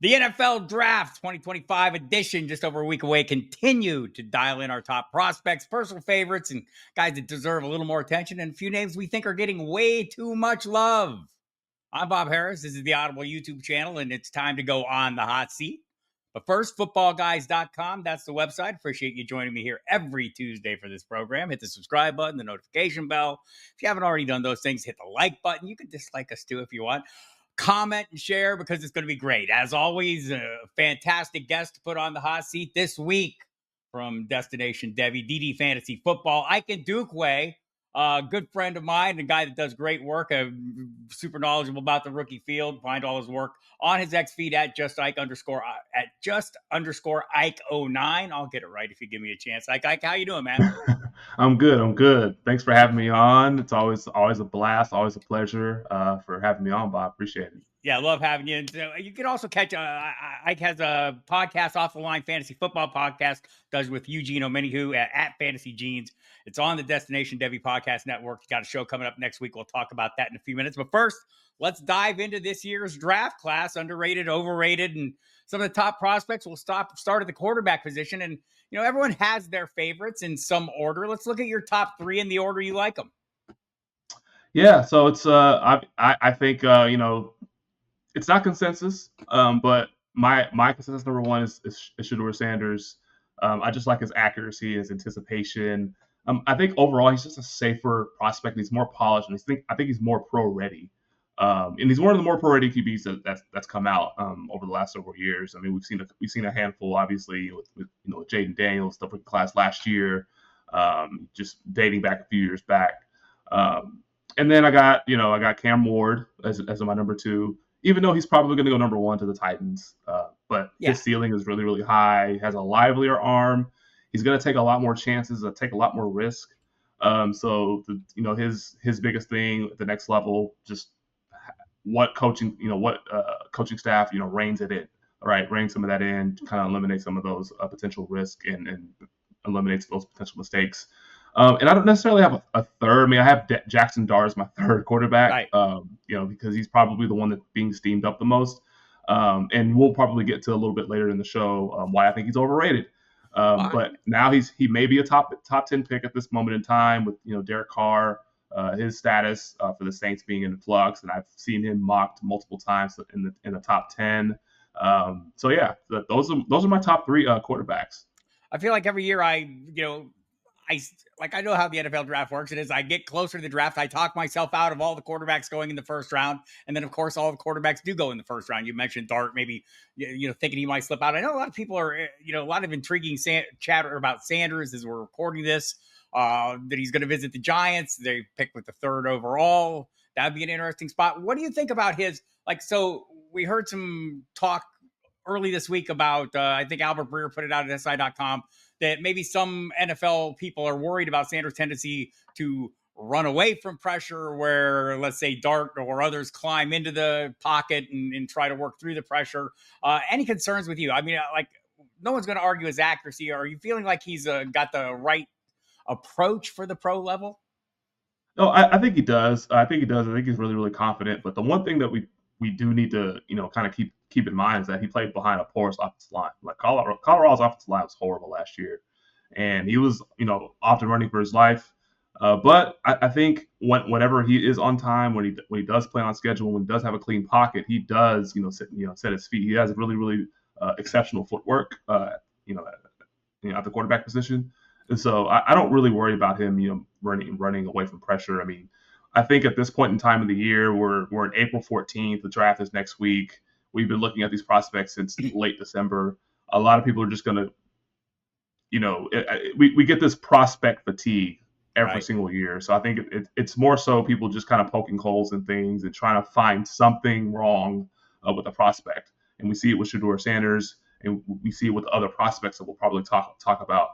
The NFL Draft 2025 edition, just over a week away, continue to dial in our top prospects, personal favorites, and guys that deserve a little more attention, and a few names we think are getting way too much love. I'm Bob Harris. This is the Audible YouTube channel, and it's time to go on the hot seat. But first, footballguys.com. That's the website. Appreciate you joining me here every Tuesday for this program. Hit the subscribe button, the notification bell. If you haven't already done those things, hit the like button. You can dislike us too if you want. Comment and share because it's going to be great. As always, a fantastic guest to put on the hot seat this week from Destination Debbie, DD Fantasy Football, Ike Ndukwe, a good friend of mine, a guy that does great work, super knowledgeable about the rookie field. Find all his work on his X feed at just Ike Ike09. I'll get it right if you give me a chance. Ike, how you doing, man? I'm good. I'm good. Thanks for having me on. It's always a blast, always a pleasure for having me on, Bob. Appreciate it. Yeah, love having you. And you can also catch Ike has a podcast, Off the Line Fantasy Football Podcast, does with Eugene Omenihu at Fantasy Genes. It's on the Destination Debbie Podcast Network. Got a show coming up next week. We'll talk about that in a few minutes. But first, let's dive into this year's draft class, underrated, overrated, and some of the top prospects. We'll start at the quarterback position. And, you know, everyone has their favorites in some order. Let's look at your top three in the order you like them. Yeah. So it's I think it's not consensus, but my consensus number one is Shedeur Sanders. I just like his accuracy, his anticipation. I think overall he's just a safer prospect. He's more polished, and I think he's more pro ready. And he's one of the more pro ready QBs that's come out over the last several years. I mean, we've seen a handful, obviously, with Jaden Daniels, the class last year, just dating back a few years back. And then I got Cam Ward as my number two, even though he's probably going to go number one to the Titans. But his ceiling is really, really high. He has a livelier arm. He's going to take a lot more chances, take a lot more risk. His biggest thing at the next level, just what coaching staff, reins it in. All right, rein some of that in, kind of eliminate some of those potential risk and eliminates those potential mistakes. And I don't necessarily have a third. I mean, I have Jackson Dart as my third quarterback, right. Because he's probably the one that's being steamed up the most. And we'll probably get to a little bit later in the show why I think he's overrated. But now he may be a top 10 pick at this moment in time with, Derek Carr, his status for the Saints being in flux. And I've seen him mocked multiple times in the top 10. Those are my top three quarterbacks. I feel like every year I know how the NFL draft works. It is I get closer to the draft, I talk myself out of all the quarterbacks going in the first round, and then of course all the quarterbacks do go in the first round. You mentioned Dart, maybe thinking he might slip out. I know a lot of people are a lot of intriguing chatter about Sanders as we're recording this. That he's going to visit the Giants. They picked with the third overall. That'd be an interesting spot. What do you think about his So we heard some talk early this week about I think Albert Breer put it out at SI.com that maybe some NFL people are worried about Sanders' tendency to run away from pressure where, let's say, Dart or others climb into the pocket and try to work through the pressure. Any concerns with you? I mean, no one's going to argue his accuracy. Are you feeling like he's got the right approach for the pro level? No, I think he does. I think he's really, really confident. But the one thing that we do need to, kind of keep in mind is that he played behind a porous offensive line. Like Colorado's offensive line was horrible last year, and he was, often running for his life. But I think whenever he is on time, when he does play on schedule, when he does have a clean pocket, he does, set his feet. He has really, really exceptional footwork, at the quarterback position. And so I don't really worry about him, running away from pressure. I mean, I think at this point in time of the year, we're in April 14th. The draft is next week. We've been looking at these prospects since late December. A lot of people are just going to, we get this prospect fatigue every single year. So I think it's more so people just kind of poking holes in things and trying to find something wrong with a prospect. And we see it with Shedeur Sanders, and we see it with other prospects that we'll probably talk about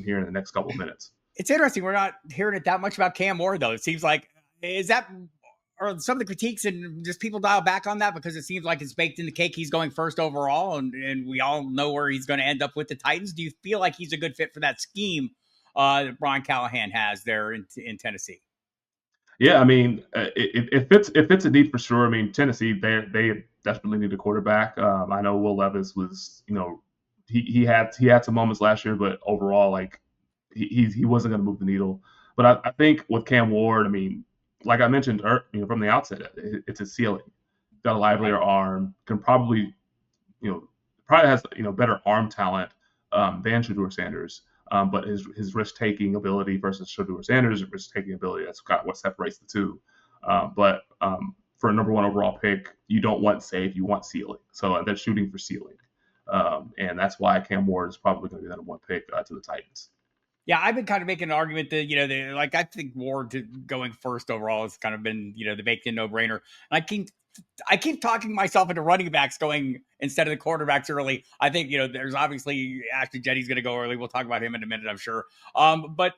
here in the next couple of minutes. It's interesting. We're not hearing it that much about Cam Ward, though. It seems like, is that, or some of the critiques and just people dial back on that because it seems like it's baked in the cake. He's going first overall, and we all know where he's going to end up with the Titans. Do you feel like he's a good fit for that scheme that Brian Callahan has there in Tennessee? Yeah, I mean, it fits a need for sure. I mean, Tennessee, they desperately need a quarterback. I know Will Levis was, he had some moments last year, but overall, like he wasn't going to move the needle. But I think with Cam Ward, I mean, like I mentioned, from the outset, it's a ceiling. Got a livelier arm, can probably, probably has better arm talent than Shedeur Sanders. But his risk taking ability versus Shedeur Sanders' risk taking ability, that's kind of what separates the two. But for a number one overall pick, you don't want safe, you want ceiling. So they're shooting for ceiling. And that's why Cam Ward is probably going to be the number one pick to the Titans. Yeah, I've been kind of making an argument that, I think Ward going first overall has kind of been, the baked in no brainer. And I keep talking myself into running backs going instead of the quarterbacks early. I think, there's obviously Ashton Jetty's going to go early. We'll talk about him in a minute, I'm sure. But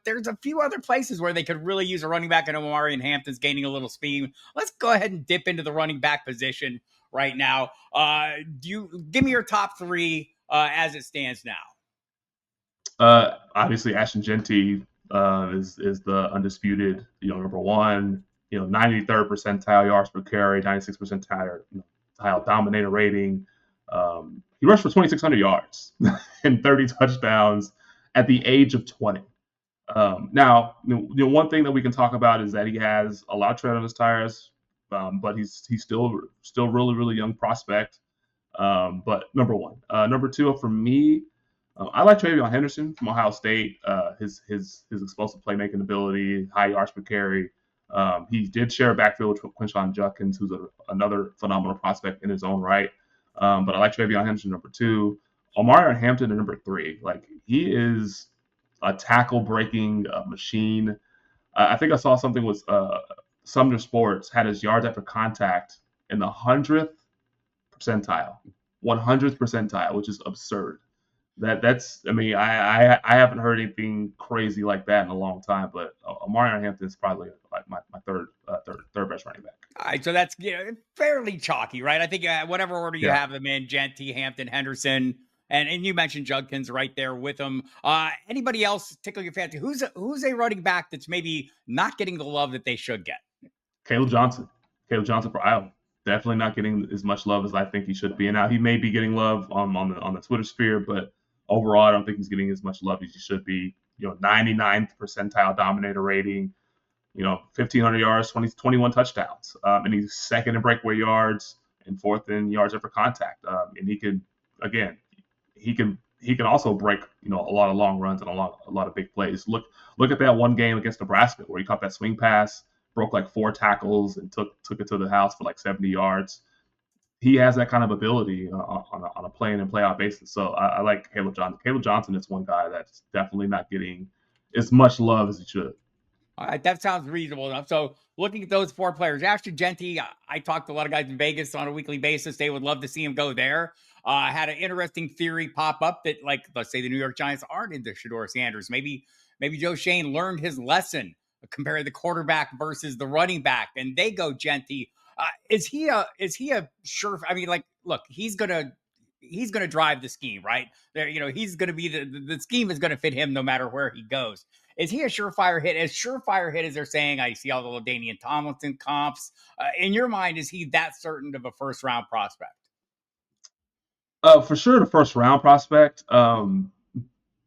there's a few other places where they could really use a running back, and Omari and Hampton's gaining a little steam. Let's go ahead and dip into the running back position right now. Give me your top three as it stands now? Obviously, Ashton Jeanty is the undisputed, number one. 93rd percentile yards per carry, 96th percentile dominator rating. He rushed for 2,600 yards and 30 touchdowns at the age of 20. Now, one thing that we can talk about is that he has a lot of tread on his tires, but he's still really, really young prospect. But number one. Number two, for me, I like TreVeyon Henderson from Ohio State. His explosive playmaking ability, high yards per carry. He did share a backfield with Quinshon Judkins, who's another phenomenal prospect in his own right. But I like TreVeyon Henderson, number two. Omari Hampton, number three. Like, he is a tackle-breaking machine. I think I saw something with Sumner Sports had his yards after contact in the 100th percentile, which is absurd. That's I mean, I haven't heard anything crazy like that in a long time, but Omari Hampton is probably like my third best running back. All right, so that's fairly chalky, right? I think whatever order you have them in, Jeanty, Hampton, Henderson, and you mentioned Judkins right there with them. Anybody else tickle your fancy? Who's a running back that's maybe not getting the love that they should get? Caleb Johnson for Iowa. Definitely not getting as much love as I think he should be. And now he may be getting love on the Twitter sphere, but overall, I don't think he's getting as much love as he should be. 99th percentile dominator rating, 1,500 yards, 21 touchdowns. And he's second in breakaway yards and fourth in yards after contact. And he can also break, a lot of long runs and a lot of big plays. Look at that one game against Nebraska where he caught that swing pass, broke like 4 tackles and took it to the house for like 70 yards. He has that kind of ability on a play in and play out basis. So I like Caleb Johnson. Caleb Johnson is one guy that's definitely not getting as much love as he should. All right, that sounds reasonable enough. So looking at those 4 players, Ashton Jeanty, I talked to a lot of guys in Vegas on a weekly basis. They would love to see him go there. I had an interesting theory pop up that, like, let's say the New York Giants aren't into Shedeur Sanders. Maybe Joe Schoen learned his lesson, compare the quarterback versus the running back, and they go Jeanty. Is he a sure? I mean, like, look, he's gonna drive the scheme, right? There, he's gonna be the scheme is gonna fit him no matter where he goes. Is he a surefire hit? As surefire hit as they're saying, I see all the LaDainian Tomlinson comps. In your mind, is he that certain of a first round prospect? For sure, the first round prospect.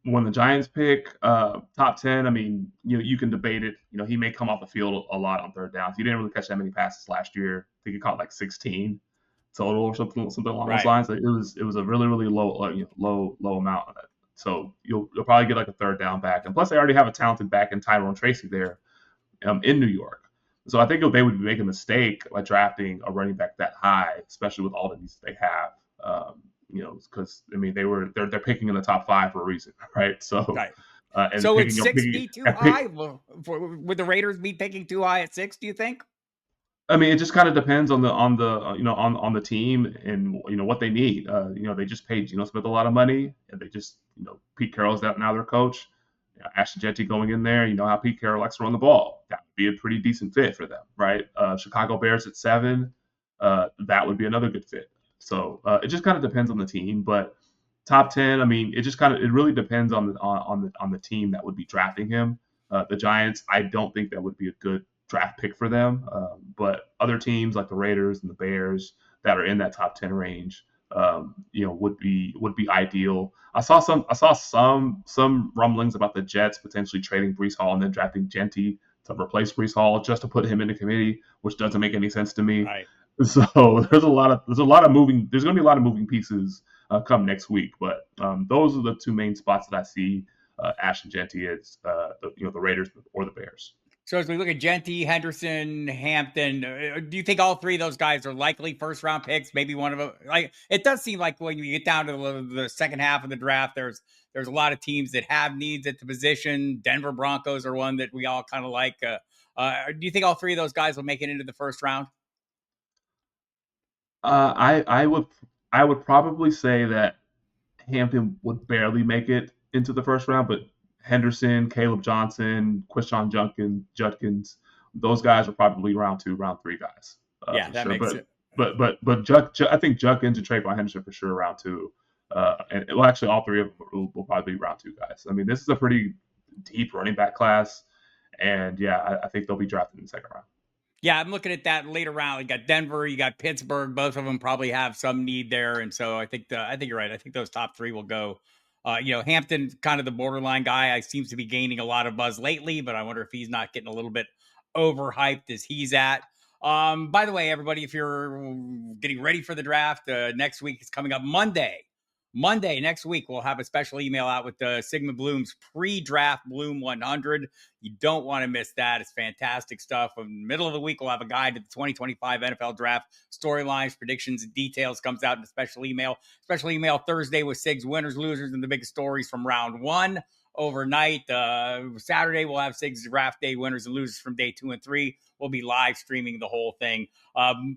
When the Giants pick top 10, I mean, you can debate it. He may come off the field a lot on third downs. He didn't really catch that many passes last year. I think he caught like 16 total or something along those lines. Like, it was a really, really low amount of that. So you'll probably get like a third down back. And plus, they already have a talented back in Tyrone Tracy there in New York. So I think they would make a mistake by drafting a running back that high, especially with all the needs they have. Because I mean they're picking in the top 5 for a reason, right? So, so it's 60 too high. Would the Raiders be picking too high at 6? Do you think? I mean, it just kind of depends on the team and what they need. They just paid Geno Smith a lot of money, and they just Pete Carroll's out now their coach. Ashton Jeanty going in there, how Pete Carroll likes to run the ball. That would be a pretty decent fit for them, right? Chicago Bears at 7, that would be another good fit. So it just kind of depends on the team, but top 10. I mean, it really depends on the team that would be drafting him. The Giants, I don't think that would be a good draft pick for them. But other teams like the Raiders and the Bears, that are in that top 10 range, would be ideal. I saw some rumblings about the Jets potentially trading Brees Hall and then drafting Genty to replace Brees Hall just to put him in the committee, which doesn't make any sense to me. Right. So there's going to be a lot of moving pieces come next week, but those are the two main spots that I see Ashton Genty as the Raiders or the Bears. So as we look at Genty, Henderson, Hampton, do you think all three of those guys are likely first round picks? Maybe one of them. Like it does seem like when you get down to the second half of the draft, there's a lot of teams that have needs at the position. Denver Broncos are one that we all kind of like. Do you think all three of those guys will make it into the first round? I would probably say that Hampton would barely make it into the first round, but Henderson, Caleb Johnson, Quishon Judkins, those guys are probably round 2, round 3 guys. Yeah, that sure. makes it. But I think Judkins and Trayvon Henderson for sure round 2. And well, actually, all three of them will probably be round 2 guys. I mean, this is a pretty deep running back class, and yeah, I think they'll be drafted in the second round. Yeah, I'm looking at that later round. You got Denver, you got Pittsburgh. Both of them probably have some need there, and so I think you're right. I think those top three will go. Hampton, kind of the borderline guy. I seems to be gaining a lot of buzz lately, but I wonder if he's not getting a little bit overhyped as he's at. By the way, everybody, if you're getting ready for the draft, next week is coming up Monday next week, we'll have a special email out with the Sigma Bloom's pre-draft Bloom 100. You don't want to miss that. It's fantastic stuff. In the middle of the week, we'll have a guide to the 2025 NFL Draft storylines, predictions, and details comes out in a special email. Special email Thursday with Sig's winners, losers, and the biggest stories from round 1 overnight. Saturday, we'll have Sig's draft day winners and losers from day 2 and 3. We'll be live streaming the whole thing.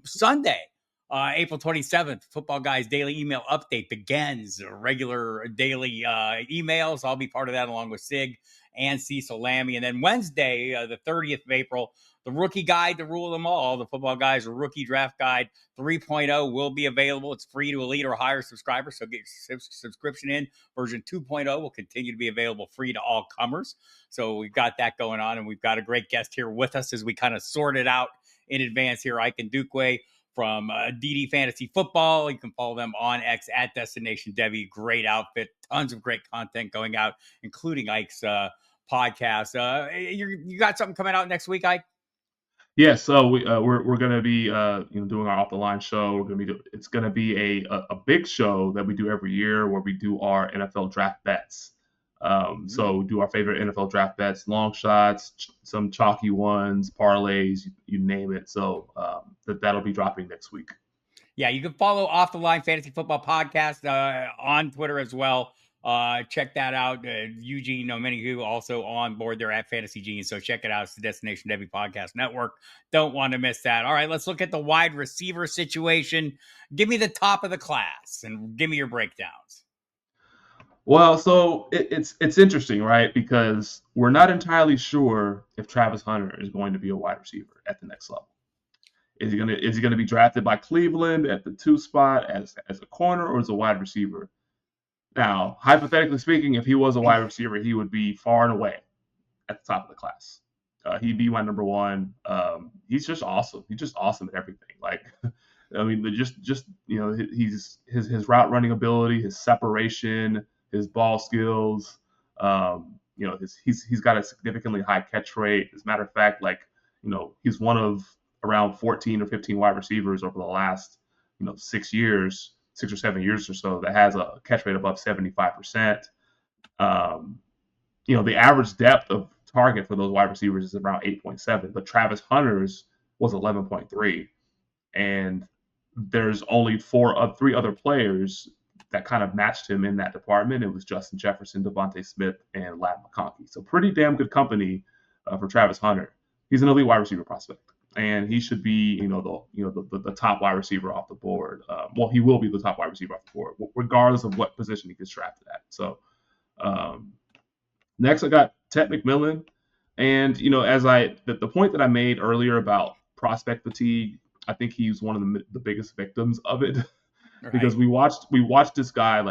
Sunday, April 27th, Football Guys Daily Email Update begins. Regular daily emails. I'll be part of that along with Sig and Cecil Lammy. And then Wednesday, the 30th of April, the Rookie Guide to Rule Them All, the Football Guys Rookie Draft Guide 3.0 will be available. It's free to elite or higher subscribers, so get your subscription in. Version 2.0 will continue to be available free to all comers. So we've got that going on, and we've got a great guest here with us as we kind of sort it out in advance here, Ike Ndukwe from DD Fantasy Football. You can follow them on X at Destination Debbie. Great outfit. Tons of great content going out, including Ike's podcast. You got something coming out next week, Ike? Yeah, so we're going to be doing our off the line show. It's going to be a big show that we do every year where we do our NFL draft bets. So we do our favorite NFL draft bets, long shots, some chalky ones, parlays, you name it. So that'll be dropping next week. Yeah, you can follow Off the Line Fantasy Football Podcast on Twitter as well. Check that out. Eugene, many who also on board there at Fantasy Genius. So check it out. It's the Destination Debbie Podcast Network. Don't want to miss that. All right, let's look at the wide receiver situation. Give me the top of the class and give me your breakdowns. Well, so it's interesting, right? Because we're not entirely sure if Travis Hunter is going to be a wide receiver at the next level. Is he gonna be drafted by Cleveland at the 2 spot as a corner or as a wide receiver? Now, hypothetically speaking, if he was a wide receiver, he would be far and away at the top of the class. He'd be my number 1. He's just awesome. He's just awesome at everything. Like, I mean, he's his route running ability, his separation, his ball skills. He's got a significantly high catch rate. As a matter of fact, he's one of around 14 or 15 wide receivers over the last 6 or 7 years or so that has a catch rate above 75%. The average depth of target for those wide receivers is around 8.7, but Travis Hunter's was 11.3, and there's only 3 other players that kind of matched him in that department. It was Justin Jefferson, Devontae Smith, and Ladd McConkey. So pretty damn good company for Travis Hunter. He's an elite wide receiver prospect, and he should be, the top wide receiver off the board. He will be the top wide receiver off the board, regardless of what position he gets drafted at. So next, I got Ted McMillan, and the point that I made earlier about prospect fatigue, I think he's one of the biggest victims of it. Right. Because we watched this guy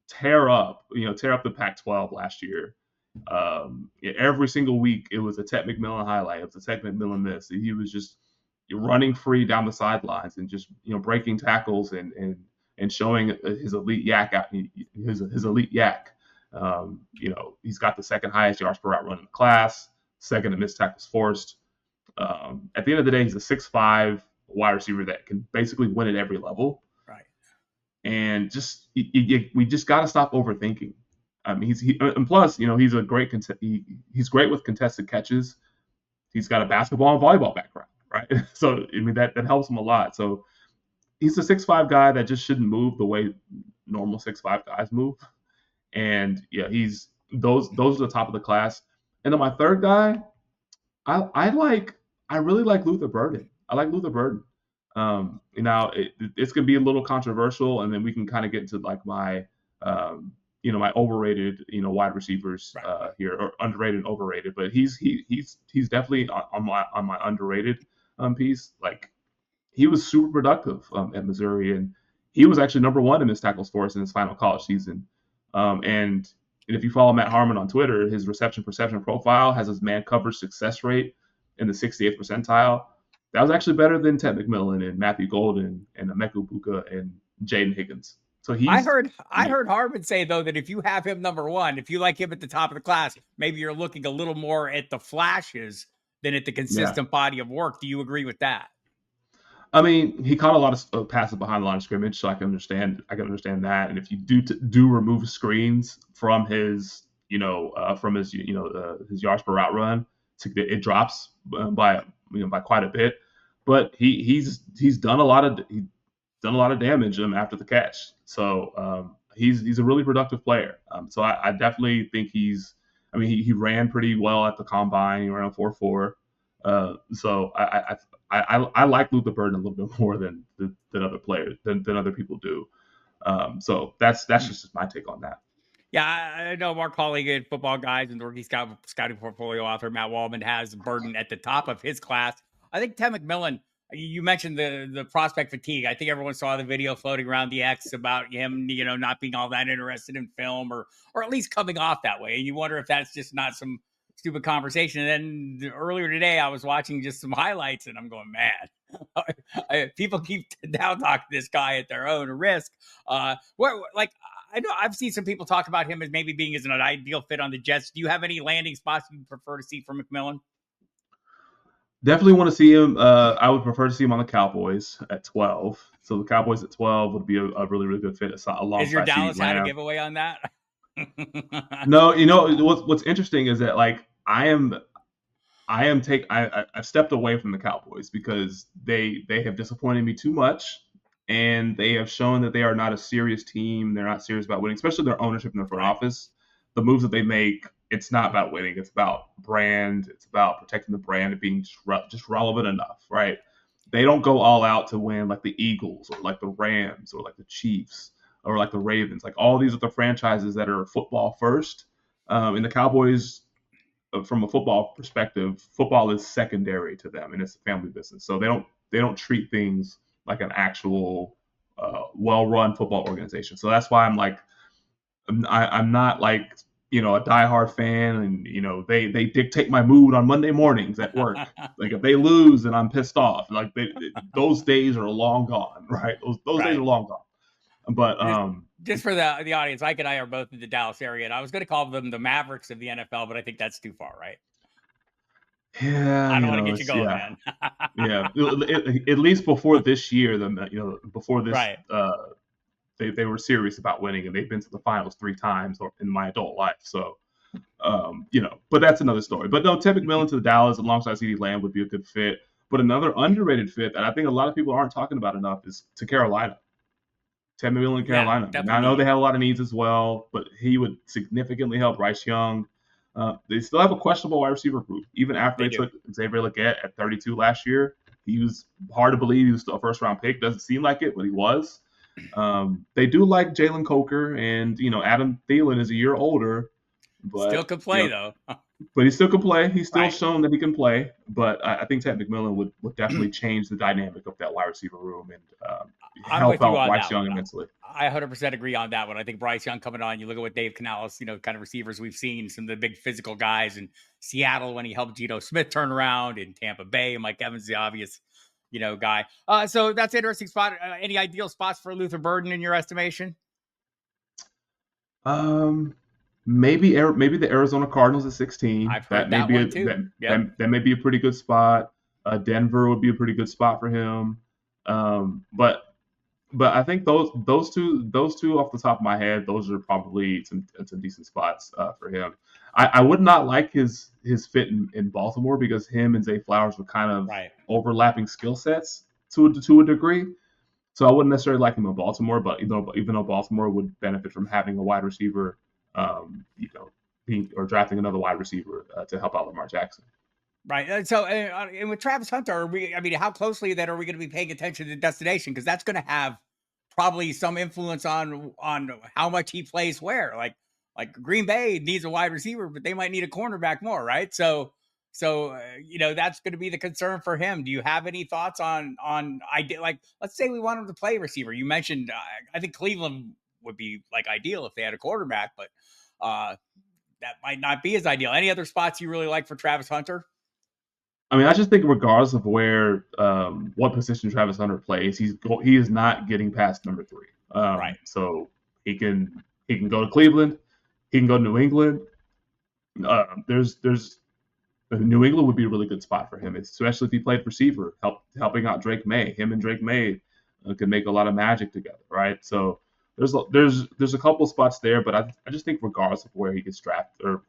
tear up the Pac-12 last year. Every single week it was a Ted McMillan highlight. It was a Ted McMillan this. He was just running free down the sidelines and just breaking tackles and showing his elite yak out, his elite yak. He's got the second highest yards per route run in the class, second in missed tackles forced. At the end of the day, he's a 6'5" wide receiver that can basically win at every level. Right. And just we just got to stop overthinking. And plus, he's a great he's great with contested catches. He's got a basketball and volleyball background, right? So that helps him a lot. So he's a 6'5" guy that just shouldn't move the way normal 6'5" guys move. And yeah, he's those are the top of the class. And then my third guy, I really like Luther Burden. I like Luther Burden. It's gonna be a little controversial, and then we can kind of get into like my my overrated wide receivers here, or underrated and overrated. But he's definitely on my underrated piece. Like, he was super productive at Missouri, and he was actually number one in missed tackles for us in his final college season. And if you follow Matt Harmon on Twitter, his reception perception profile has his man coverage success rate in the 68th percentile. That was actually better than Ted McMillan and Matthew Golden and Emeka Buka and Jaden Higgins. So I heard Harmon say, though, that if you have him number one, if you like him at the top of the class, maybe you're looking a little more at the flashes than at the consistent body of work. Do you agree with that? I mean, he caught a lot of passes behind the line of scrimmage, so I can understand that. And if you do remove screens from his his yards per route run, it drops by quite a bit. But he's done a lot of damage after the catch. So he's a really productive player. So I definitely think he ran pretty well at the combine. He ran 4.4. So I like Luther Burden a little bit more than other players than other people do. So that's just my take on that. Yeah, I know our colleague at Football Guys and the Rookie Scouting Portfolio author Matt Waldman has Burden at the top of his class. I think Ted McMillan, you mentioned the prospect fatigue. I think everyone saw the video floating around the X about him, not being all that interested in film, or at least coming off that way. And you wonder if that's just not some stupid conversation. And then earlier today, I was watching just some highlights, and I'm going, man, people keep down talking this guy at their own risk. I know I've seen some people talk about him as maybe being as an ideal fit on the Jets. Do you have any landing spots you prefer to see from McMillan? Definitely want to see him. I would prefer to see him on the Cowboys at 12. So the Cowboys at 12 would be a really, really good fit alongside. Is your Dallas hat a giveaway on that? No, what's interesting is that I've stepped away from the Cowboys because they have disappointed me too much, and they have shown that they are not a serious team. They're not serious about winning, especially their ownership in their front office. The moves that they make, it's not about winning. It's about brand. It's about protecting the brand and being just relevant enough, right? They don't go all out to win like the Eagles or like the Rams or like the Chiefs or like the Ravens. Like, all these other franchises that are football first. And the Cowboys, from a football perspective, football is secondary to them, and it's a family business. So they don't treat things like an actual well-run football organization. So that's why I'm not like a diehard fan, and they dictate my mood on Monday mornings at work. Like, if they lose, then I'm pissed off. Like, those days are long gone, right? Those days are long gone. But just for the audience, Ike and I are both in the Dallas area, and I was going to call them the Mavericks of the NFL, but I think that's too far, right? Yeah, I don't want to get you going, man. Yeah, at least before this year, before this, right. They were serious about winning, and they've been to the finals 3 times in my adult life. So, but that's another story. But no, Ted McMillan to the Dallas alongside CeeDee Lamb would be a good fit. But another underrated fit that I think a lot of people aren't talking about enough is to Carolina. Ted McMillan in Carolina. Yeah, I know they have a lot of needs as well, but he would significantly help Bryce Young. They still have a questionable wide receiver group. Even after they took Xavier Legette at 32 last year, he was hard to believe he was still a first-round pick. Doesn't seem like it, but he was. They do like Jalen Coker, and Adam Thielen is a year older, but still could play though. But he still can play. He's still shown that he can play. But I think Ted McMillan would definitely change the dynamic of that wide receiver room and help out Bryce Young immensely. I 100% agree on that one. I think Bryce Young coming on, you look at what Dave Canales, kind of receivers we've seen, some of the big physical guys in Seattle when he helped Geno Smith turn around, in Tampa Bay, Mike Evans, the obvious guy. So that's an interesting spot. Any ideal spots for Luther Burden in your estimation? Um, maybe the Arizona Cardinals at 16. I've That heard may that be one too. Yep. that may be a pretty good spot. Denver would be a pretty good spot for him. But I think those two off the top of my head, those are probably some decent spots for him. I would not like his fit in Baltimore because him and Zay Flowers were kind of Right. overlapping skill sets to a degree. So I wouldn't necessarily like him in Baltimore, but even though Baltimore would benefit from having a wide receiver, or drafting another wide receiver to help out Lamar Jackson. Right. And with Travis Hunter, I mean, how closely then are we going to be paying attention to the destination? Because that's going to have probably some influence on how much he plays where. Like Green Bay needs a wide receiver, but they might need a cornerback more, right? So that's going to be the concern for him. Do you have any thoughts on idea? Like, let's say we want him to play receiver. You mentioned, I think Cleveland would be like ideal if they had a quarterback, but that might not be as ideal. Any other spots you really like for Travis Hunter? I mean, I just think regardless of what position Travis Hunter plays, he is not getting past number 3. Right. So he can go to Cleveland, he can go to New England. There's New England would be a really good spot for him, especially if he played receiver, helping out Drake May. Him and Drake May could make a lot of magic together, right? So there's a couple spots there, but I just think regardless of where he gets drafted or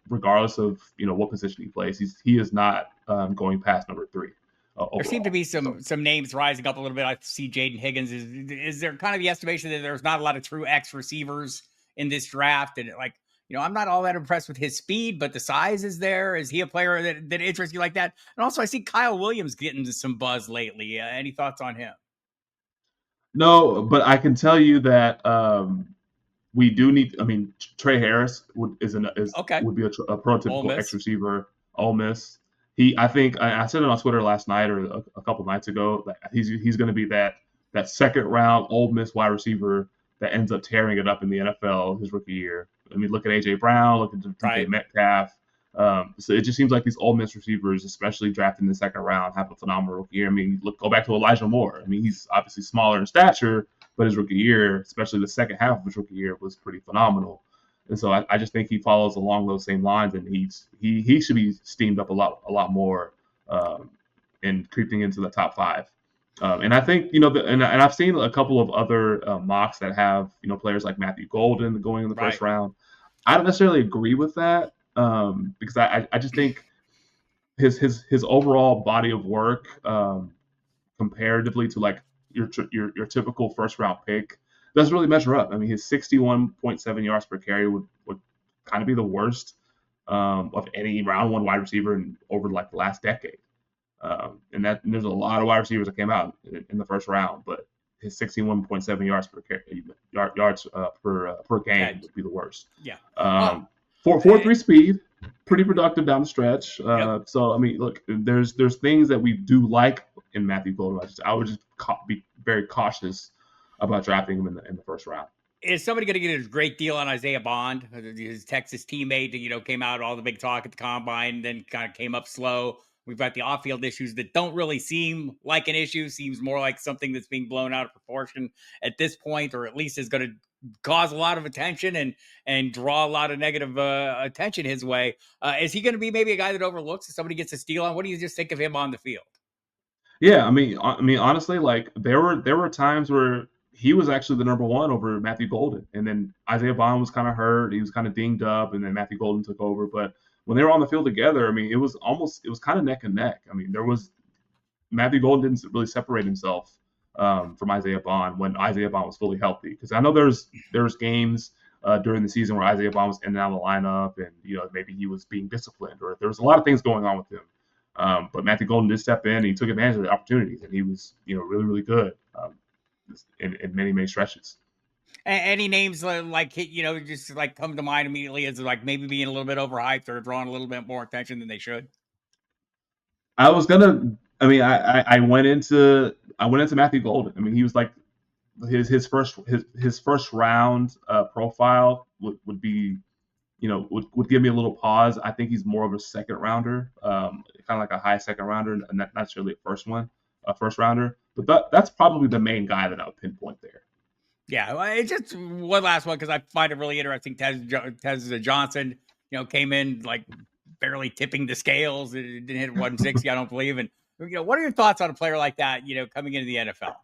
regardless of what position he plays, he is not going past number 3 There seem to overall. be So some names rising up a little bit. I see Jaden Higgins. Is there kind of the estimation that there's not a lot of true X receivers in this draft? And I'm not all that impressed with his speed, but the size is there. Is he a player that interests you like that? And also, I see Kyle Williams getting some buzz lately. Any thoughts on him? no, but I can tell you that we do need. I mean, Trey Harris Okay, would be a Ole prototypical X Miss. receiver. Ole Miss. I think I said it on Twitter last night or a couple nights ago that he's going to be that second round Ole Miss wide receiver that ends up tearing it up in the NFL his rookie year. I mean, look at AJ Brown, look at DK Right. Metcalf. So it just seems like these Ole Miss receivers, especially drafted in the second round, have a phenomenal rookie year. I mean, go back to Elijah Moore. I mean, he's obviously smaller in stature, but his rookie year, especially the second half of his rookie year, was pretty phenomenal. And so I just think he follows along those same lines, and he should be steamed up a lot more, and creeping into the top 5. And I think and I've seen a couple of other mocks that have players like Matthew Golden going in the Right. first round. I don't necessarily agree with that, because I just think his overall body of work, comparatively to like your typical first round pick, doesn't really measure up. I mean, his 61.7 yards per carry would kind of be the worst of any round 1 wide receiver over like the last decade. And there's a lot of wide receivers that came out in the first round, but his 61.7 yards per carry, yards per game Catch. would be the worst. Yeah. Uh, 4.43 speed, pretty productive down the stretch. yep. So I mean, look, there's things that we do like in Matthew Golden. I would just be very cautious about drafting him in the first round. Is somebody going to get a great deal on Isaiah Bond, his Texas teammate? Came out all the big talk at the combine, then kind of came up slow. We've got the off-field issues that don't really seem like an issue. Seems more like something that's being blown out of proportion at this point, or at least is going to cause a lot of attention and draw a lot of negative attention his way. Is he going to be maybe a guy that overlooks if somebody gets a steal on? What do you just think of him on the field? Yeah, I mean, honestly, like there were times where he was actually the number 1 over Matthew Golden, and then Isaiah Bond was kind of hurt, he was kind of dinged up, and then Matthew Golden took over. But when they were on the field together, I mean, it was kind of neck and neck. I mean, Matthew Golden didn't really separate himself from Isaiah Bond when Isaiah Bond was fully healthy, because I know there's games during the season where Isaiah Bond was in and out of the lineup, and maybe he was being disciplined, or there was a lot of things going on with him. But Matthew Golden did step in, and he took advantage of the opportunities, and he was really really good in many stretches. Any names like just like come to mind immediately as like maybe being a little bit overhyped or drawing a little bit more attention than they should? I was gonna. I mean, I went into Matthew Golden. I mean, he was like his first round profile would be would give me a little pause. I think he's more of a second rounder, kind of like a high second rounder, not necessarily a first one. a first rounder. But that's probably the main guy that I would pinpoint there. Yeah, well, it's just one last one because I find it really interesting. Tez Johnson, came in like barely tipping the scales. It didn't hit 160, I don't believe. And what are your thoughts on a player like that? Coming into the NFL.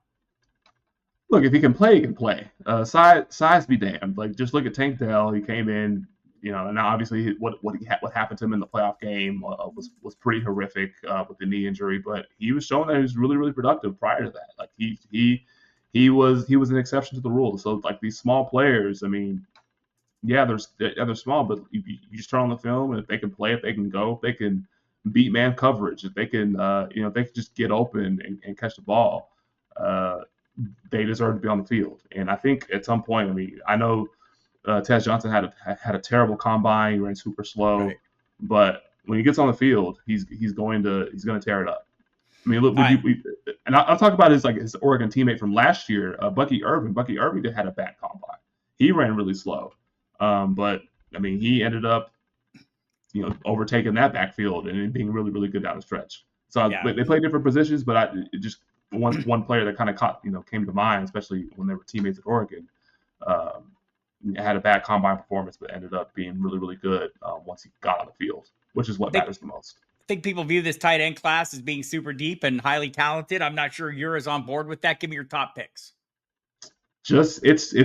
Look, if he can play, he can play. Size be damned. Like just look at Tank Dell. He came in, and now obviously what happened to him in the playoff game was pretty horrific with the knee injury. But he was showing that he was really really productive prior to that. Like he was an exception to the rule. So like these small players, I mean, yeah, they're small, but you just turn on the film and if they can play, if they can go, if they can beat man coverage, if they can, if they can just get open and catch the ball, they deserve to be on the field. And I think at some point, I mean, I know Tez Johnson had a terrible combine, he ran super slow, right. But when he gets on the field, he's going to tear it up. I mean, look, and I'll talk about his Oregon teammate from last year, Bucky Irving. Bucky Irving had a bad combine. He ran really slow, but I mean, he ended up, overtaking that backfield and being really, really good down the stretch. So they play different positions, but just one player that kind of came to mind, especially when they were teammates at Oregon, had a bad combine performance, but ended up being really, really good once he got on the field, which is what matters the most. I think people view this tight end class as being super deep and highly talented. I'm not sure you're as on board with that. Give me your top picks. Just it's a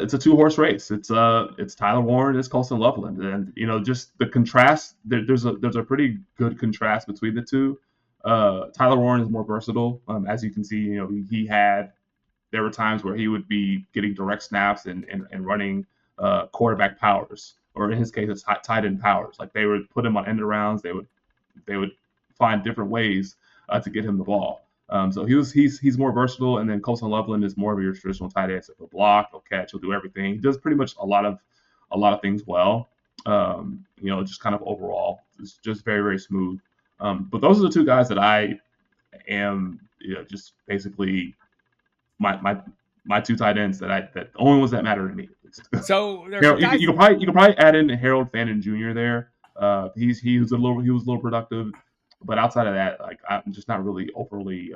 2-horse race. It's Tyler Warren, it's Colston Loveland, and just the contrast. There's a pretty good contrast between the two. Tyler Warren is more versatile, as you can see. There were times where he would be getting direct snaps and running quarterback powers, or in his case, it's tight end powers. Like they would put him on end arounds. They would find different ways to get him the ball. So he's more versatile, and then Colston Loveland is more of your traditional tight end. So he'll block, he'll catch, he'll do everything. He does pretty much a lot of things well. Just kind of overall, it's just very very smooth. But those are the two guys that I am, just basically my two tight ends that the only ones that matter to me. So you can probably add in Harold Fannin Jr. there. He was a little productive, but outside of that, like I'm just not really overly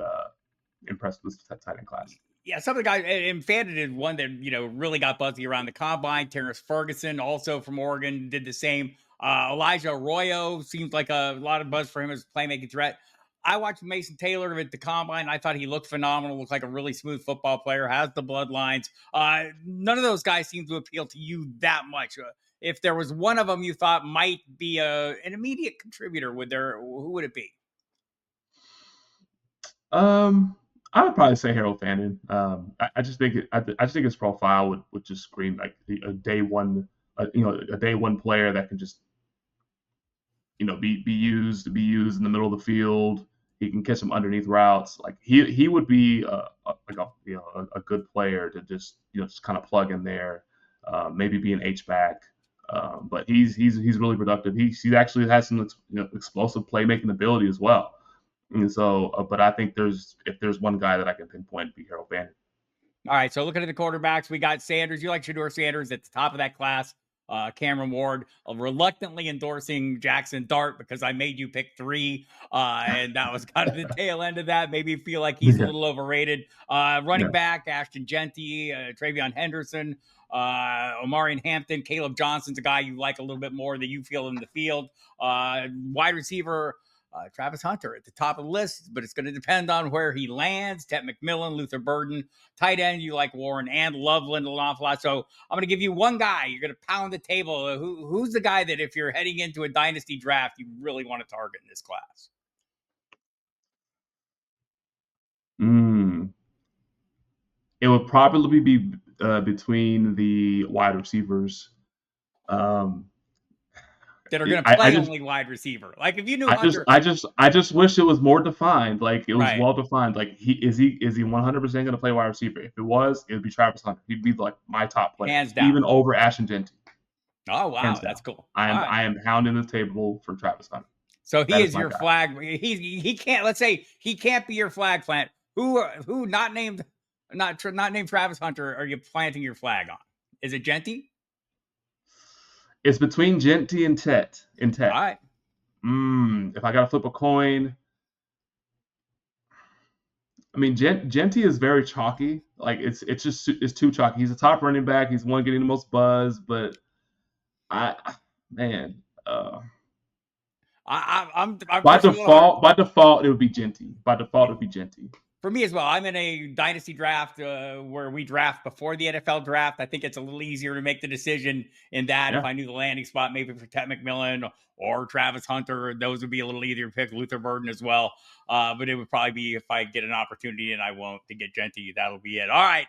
impressed with this tight end class. Yeah, some of the guys, and Fannin is one that really got buzzy around the combine. Terrence Ferguson, also from Oregon, did the same. Elijah Arroyo seems like a lot of buzz for him as a playmaking threat. I watched Mason Taylor at the combine. I thought he looked phenomenal. Looked like a really smooth football player. Has the bloodlines. None of those guys seem to appeal to you that much. If there was one of them you thought might be an immediate contributor, who would it be? I would probably say Harold Fannin. I just think his profile would just scream like a day one, a day one player that can just be used in the middle of the field. He can catch some underneath routes. Like he would be a good player to just kind of plug in there, maybe be an H-back. But he's really productive. He actually has some explosive playmaking ability as well. And so, but I think if there's one guy that I can pinpoint, it'd be Harold Fannin. All right, so looking at the quarterbacks, we got Sanders. You like Shedeur Sanders at the top of that class. Cameron Ward reluctantly endorsing Jackson Dart because I made you pick 3, and that was kind of the tail end of that. Maybe you feel like he's a little overrated. Running back, Ashton Genty, Travion Henderson, Omarion Hampton, Caleb Johnson's a guy you like a little bit more that you feel in the field. Wide receiver, Travis Hunter at the top of the list, but it's going to depend on where he lands. Ted McMillan, Luther Burden. Tight end, you like Warren and Loveland an awful lot. So I'm going to give you one guy. You're going to pound the table. Who's the guy that if you're heading into a dynasty draft, you really want to target in this class? It would probably be between the wide receivers. That are going to play only wide receiver. Like if you knew Hunter, I just wish it was more defined. Like it was well defined. Like is he 100% going to play wide receiver? If it was, it would be Travis Hunter. He'd be like my top player, hands down, even over Ashton Genty. Oh wow, that's cool. I am pounding the table for Travis Hunter. So he is your flag. He can't. Let's say he can't be your flag plant. Who not named Travis Hunter are you planting your flag on? Is it Genty? It's between Genty and Tet. All right. If I got to flip a coin, I mean, Genty is very chalky. Like it's too chalky. He's a top running back. He's one getting the most buzz, but I man, I'm personally a little hurt. by default it would be Genty. By default it would be Genty. For me as well, I'm in a dynasty draft where we draft before the NFL draft. I think it's a little easier to make the decision in that. If Yeah. I knew the landing spot, maybe for Ted McMillan or Travis Hunter, those would be a little easier to pick. Luther Burden as well. But it would probably be if I get an opportunity, and I won't, to get Genty, that'll be it. All right.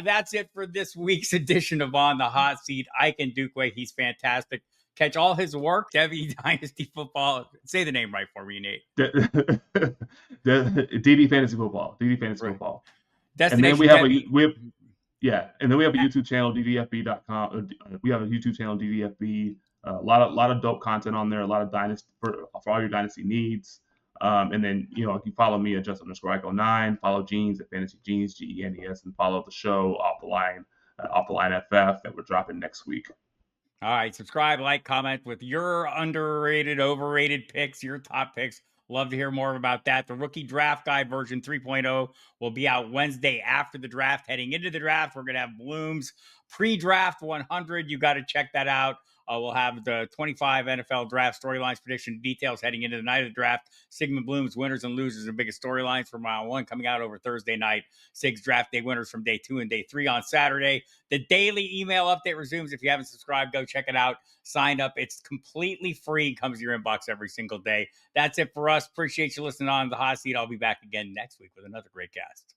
That's it for this week's edition of On the Hot Seat. Ike Ndukwe, he's fantastic. Catch all his work, Debbie Dynasty Football. Say the name right for me, Nate. The DD Fantasy Football. DD Fantasy Football. And then we have and then we have a YouTube channel, ddfb.com. We have a YouTube channel, ddfb. A lot of dope content on there. A lot of dynasty for all your dynasty needs. And then if you follow me at just_Ike09, follow Genes at Fantasy Genes, GENES, and follow the show Off the Line FF that we're dropping next week. All right, subscribe, like, comment with your underrated, overrated picks, your top picks. Love to hear more about that. The Rookie Draft Guide version 3.0 will be out Wednesday after the draft. Heading into the draft, we're going to have Bloom's pre-draft 100. You got to check that out. We'll have the 25 NFL draft storylines, prediction details heading into the night of the draft. Sigmund Bloom's winners and losers and biggest storylines from round one coming out over Thursday night. Sig's draft day winners from day 2 and day 3 on Saturday. The daily email update resumes. If you haven't subscribed, go check it out. Sign up. It's completely free. Comes to your inbox every single day. That's it for us. Appreciate you listening on The Hot Seat. I'll be back again next week with another great cast.